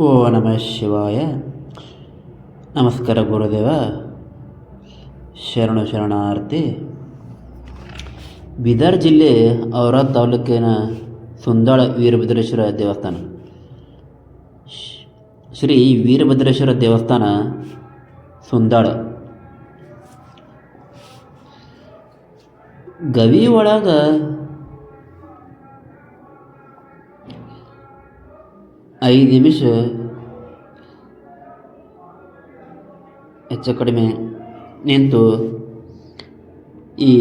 ಓ ನಮಃ ಶಿವಾಯ. ನಮಸ್ಕಾರ ಗುರುದೇವ. ಶರಣಾರ್ಥಿ. ಬೀದರ್ ಜಿಲ್ಲೆ ಔರಾದ್ ತಾಲೂಕಿನ ಸುಂದಾಳ ವೀರಭದ್ರೇಶ್ವರ ದೇವಸ್ಥಾನ. ಶ್ರೀ ವೀರಭದ್ರೇಶ್ವರ ದೇವಸ್ಥಾನ ಸುಂದಾಳ. ಗವಿ ಒಳಗ 5 ನಿಮಿಷ ಹೆಚ್ಚು ಕಡಿಮೆ ನಿಂತು ಈ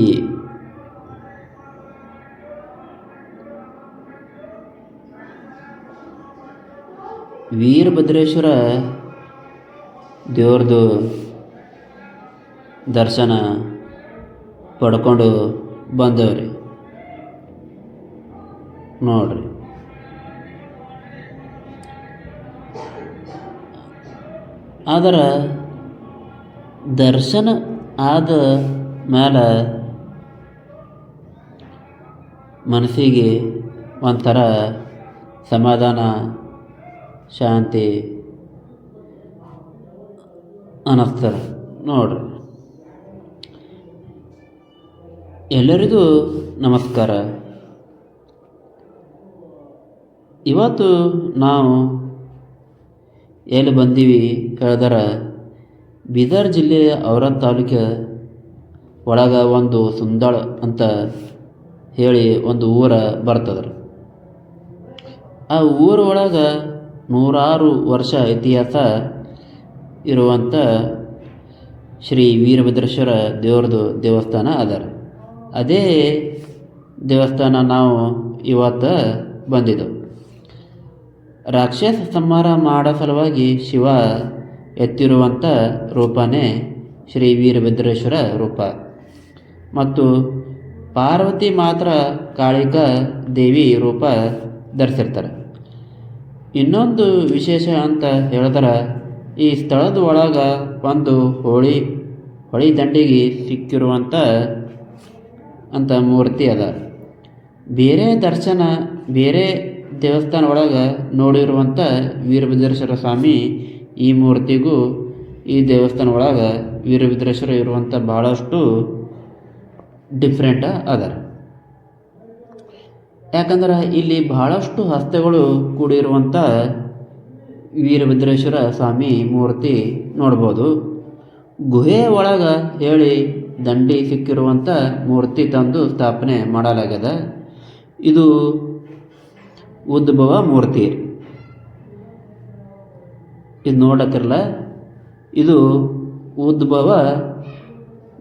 ವೀರಭದ್ರೇಶ್ವರ ದೇವ್ರದ್ದು ದರ್ಶನ ಪಡ್ಕೊಂಡು ಬಂದವ್ರಿ. ನೋಡ್ರಿ, ಅದರ ದರ್ಶನ ಆದ ಮೇಲೆ ಮನಸ್ಸಿಗೆ ಒಂಥರ ಸಮಾಧಾನ, ಶಾಂತಿ ಅನ್ನಿಸ್ತದೆ. ನೋಡ್ರಿ, ಎಲ್ಲರಿಗೂ ನಮಸ್ಕಾರ. ಇವತ್ತು ನಾವು ಎಲ್ಲಿ ಬಂದೀವಿ ಹೇಳಿದ್ರೆ, ಬೀದರ್ ಜಿಲ್ಲೆಯ ಔರಾದ್ ತಾಲೂಕಿನ ಒಳಗೆ ಒಂದು ಸುಂದಾಳ ಅಂತ ಹೇಳಿ ಒಂದು ಊರು ಬರ್ತದೆ. ಆ ಊರ ಒಳಗೆ 100 ವರ್ಷ ಇತಿಹಾಸ ಇರುವಂಥ ಶ್ರೀ ವೀರಭದ್ರೇಶ್ವರ ದೇವ್ರದ್ದು ದೇವಸ್ಥಾನ ಅದ. ಅದೇ ದೇವಸ್ಥಾನ ನಾವು ಇವತ್ತು ಬಂದಿದ್ದೆವು. ರಾಕ್ಷಸ ಸಂಹಾರ ಮಾಡೋ ಸಲುವಾಗಿ ಶಿವ ಎತ್ತಿರುವಂಥ ರೂಪನೇ ಶ್ರೀ ವೀರಭದ್ರೇಶ್ವರ ರೂಪ. ಮತ್ತು ಪಾರ್ವತಿ ಮಾತ್ರ ಕಾಳಿಕಾ ದೇವಿ ರೂಪ ಧರಿಸಿರ್ತಾರೆ. ಇನ್ನೊಂದು ವಿಶೇಷ ಅಂತ ಹೇಳಿದ್ರೆ, ಈ ಸ್ಥಳದ ಒಳಗೆ ಒಂದು ಹೊಳಿ ದಂಡಿಗೆ ಸಿಕ್ಕಿರುವಂಥ ಮೂರ್ತಿ ಅದ. ಬೇರೆ ದೇವಸ್ಥಾನ ಒಳಗೆ ನೋಡಿರುವಂಥ ವೀರಭದ್ರೇಶ್ವರ ಸ್ವಾಮಿ ಈ ಮೂರ್ತಿಗೂ ಈ ದೇವಸ್ಥಾನ ಒಳಗೆ ವೀರಭದ್ರೇಶ್ವರ ಇರುವಂಥ ಭಾಳಷ್ಟು ಡಿಫ್ರೆಂಟ್ ಅದ. ಯಾಕಂದ್ರೆ ಇಲ್ಲಿ ಭಾಳಷ್ಟು ಹಸ್ತಗಳು ಕೂಡಿರುವಂಥ ವೀರಭದ್ರೇಶ್ವರ ಸ್ವಾಮಿ ಮೂರ್ತಿ ನೋಡ್ಬೋದು. ಗುಹೆ ಒಳಗೆ ಹೇಳಿ ದಂಡಿ ಸಿಕ್ಕಿರುವಂಥ ಮೂರ್ತಿ ತಂದು ಸ್ಥಾಪನೆ ಮಾಡಲಾಗ್ಯದ. ಇದು ಉದ್ಭವ ಮೂರ್ತಿ. ಇದು ನೋಡತ್ತಿರಲ್ಲ, ಇದು ಉದ್ಭವ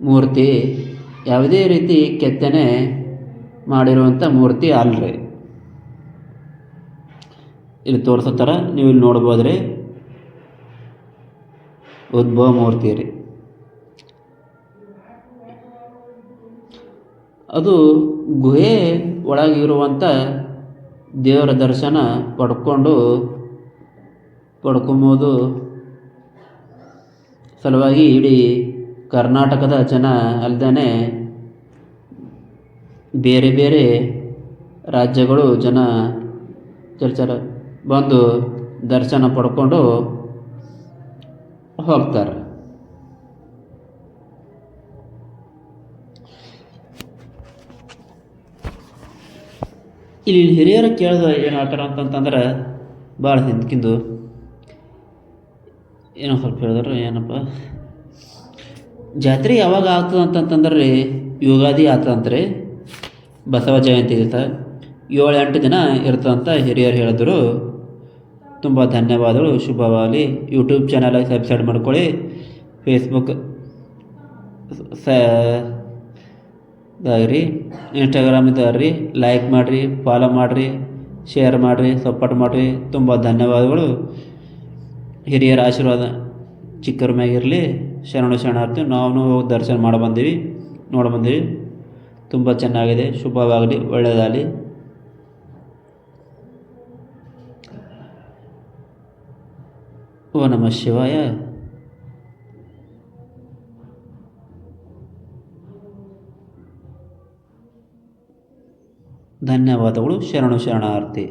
ಮೂರ್ತಿ. ಯಾವುದೇ ರೀತಿ ಕೆತ್ತನೆ ಮಾಡಿರುವಂಥ ಮೂರ್ತಿ ಅಲ್ರಿ. ಇಲ್ಲಿ ತೋರಿಸತ್ತಾರ, ನೀವು ಇಲ್ಲಿ ನೋಡ್ಬೋದ್ರಿ, ಉದ್ಭವ ಮೂರ್ತಿ ರೀ. ಅದು ಗುಹೆ ಒಳಗಿರುವಂಥ ದೇವರ ದರ್ಶನ ಪಡ್ಕೊಬೋದು ಸಲುವಾಗಿ ಇಡೀ ಕರ್ನಾಟಕದ ಜನ ಅಲ್ಲದೇ ಬೇರೆ ಬೇರೆ ರಾಜ್ಯಗಳು ಜನ ಬಂದು ದರ್ಶನ ಪಡ್ಕೊಂಡು ಹೋಗ್ತಾರೆ. ಇಲ್ಲಿ ಹಿರಿಯರು ಕೇಳಿದ ಏನು ಹೇಳ್ತಾರ ಅಂತಂತಂದ್ರೆ, ಭಾಳ ಹಿಂದ್ಕಿಂದು ಏನೋ ಸ್ವಲ್ಪ ಹೇಳಿದ್ರು. ಏನಪ್ಪ ಜಾತ್ರೆ ಯಾವಾಗ ಆಗ್ತದೆ ಅಂತಂತಂದ್ರೆ ಯುಗಾದಿ ಆಗ್ತದಂತ್ರಿ. ಬಸವ ಜಯಂತಿ ಇರ್ತದೆ, 7-8 ದಿನ ಇರ್ತದಂತ ಹಿರಿಯರು ಹೇಳಿದ್ರು. ತುಂಬ ಧನ್ಯವಾದಗಳು. ಶುಭವಾಗಲಿ. ಯೂಟ್ಯೂಬ್ ಚಾನಲಾಗಿ ಸಬ್ಸ್ಕ್ರೈಬ್ ಮಾಡ್ಕೊಳ್ಳಿ. ಫೇಸ್ಬುಕ್ ಇದಾಗ್ರಿ, ಇನ್ಸ್ಟಾಗ್ರಾಮ್ ಇದಾಗ್ರಿ. ಲೈಕ್ ಮಾಡಿರಿ, ಫಾಲೋ ಮಾಡಿರಿ, ಶೇರ್ ಮಾಡಿರಿ, ಸಪೋರ್ಟ್ ಮಾಡಿರಿ. ತುಂಬ ಧನ್ಯವಾದಗಳು. ಹಿರಿಯರ ಆಶೀರ್ವಾದ ಚಿಕ್ಕರ ಮ್ಯಾಗಿರಲಿ. ಶರಣಾರ್ಥಿ. ನಾವು ದರ್ಶನ ನೋಡಿ ಬಂದೀವಿ. ತುಂಬ ಚೆನ್ನಾಗಿದೆ. ಶುಭವಾಗಲಿ, ಒಳ್ಳೆಯದಾಗಲಿ. ಓ ನಮಃ ಶಿವಾಯ. ಧನ್ಯವಾದಗಳು. ಶರಣಾರ್ಥಿ.